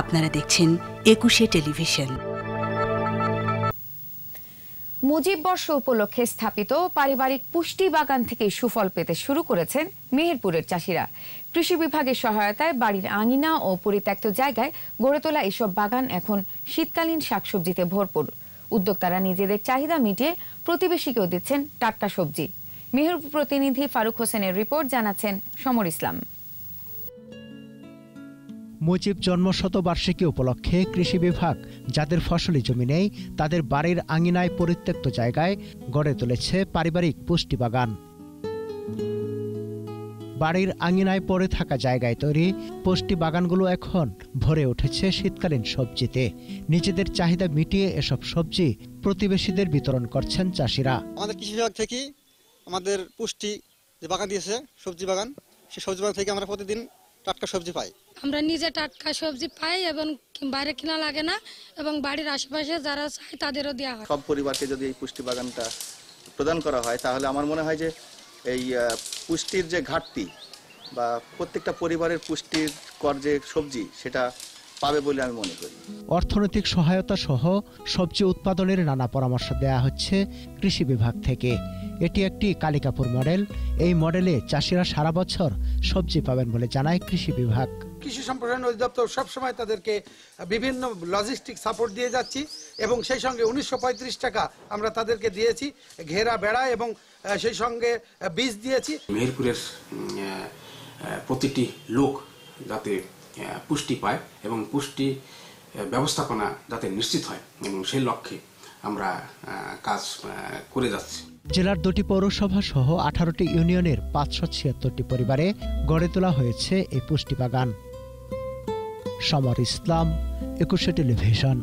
আপনারা দেখছেন ২১শে টেলিভিশন। মুজিব বর্ষ উপলক্ষে স্থাপিত পারিবারিক পুষ্টি বাগান থেকে সুফল পেতে শুরু করেছেন মেহেরপুরের চাষিরা। কৃষি বিভাগের সহায়তায় বাড়ির আঙিনা ও পরিত্যক্ত জায়গায় গড়ে তোলা এসব বাগান এখন শীতকালীন শাকসবজিতে ভরপুর। উদ্যোক্তারা নিজেদের চাহিদা মিটিয়ে প্রতিবেশীকেও দিচ্ছেন টাটকা সবজি। মেহেরপুর প্রতিনিধি ফারুক হোসেনের রিপোর্ট, জানাচ্ছেন সমর ইসলাম। মুজিব জন্মশতবার্ষিকী উপলক্ষে কৃষি বিভাগ যাদের ফসলি জমি নেই তাদের বাড়ির আঙিনায় পরিত্যক্ত জায়গায় গড়ে তুলেছে পারিবারিক পুষ্টি বাগান। বাড়ির আঙিনায় পড়ে থাকা জায়গায় তৈরি পুষ্টি বাগানগুলো এখন ভরে উঠেছে শীতকালীন সবজিতে। নিজেদের চাহিদা মিটিয়ে এসব সবজি প্রতিবেশীদের বিতরণ করছেন চাষিরা। আমাদের কৃষি বিভাগ থেকে আমাদের পুষ্টি যে বাগান দিয়েছে, সবজি বাগান, সেই সবজি বাগান থেকে আমরা প্রতিদিন টাটকা সবজি পাই। আমরা নিজে টাটকা সবজি পাই এবং বাইরে কিনা লাগে না, এবং বাড়ির আশেপাশে যারা চায় তাদেরও দেওয়া হয়। সব পরিবারকে যদি এই পুষ্টি বাগানটা প্রদান করা হয় তাহলে আমার মনে হয় যে এই পুষ্টির যে ঘাটতি বা প্রত্যেকটা পরিবারের পুষ্টির কর যে সবজি সেটা পাবে বলে আমি মনে করি। অর্থনৈতিক সহায়তা সহ সবজি উৎপাদনের নানা পরামর্শ দেয়া হচ্ছে কৃষি বিভাগ থেকে। এটি একটি কালিকাপুর মডেল। এই মডেলে চাষিরা সারা বছর সবজি পাবেন বলে জানায় কৃষি বিভাগ। কৃষি সম্প্রসারণ অধিদপ্তর সবসময় তাদেরকে বিভিন্ন লজিস্টিক সাপোর্ট দিয়ে যাচ্ছি, এবং সেই সঙ্গে ১৯৩৫ টাকা আমরা তাদেরকে দিয়েছি ঘেরা বেড়া, এবং সেই সঙ্গে বীজ দিয়েছি। মেহেরপুরের প্রতিটি লোক যাতে পুষ্টি পায় এবং পুষ্টি ব্যবস্থাপনা যাতে নিশ্চিত হয়, এবং সেই লক্ষ্যে আমরা কাজ করে যাচ্ছি। জেলার ২টি পৌরসভা সহ ১৮টি ইউনিয়নের ৫৭৬টি পরিবারে গড়ে তোলা হয়েছে এই পুষ্টি বাগান। সমর ইসলাম, ২১শে টেলিভিশন।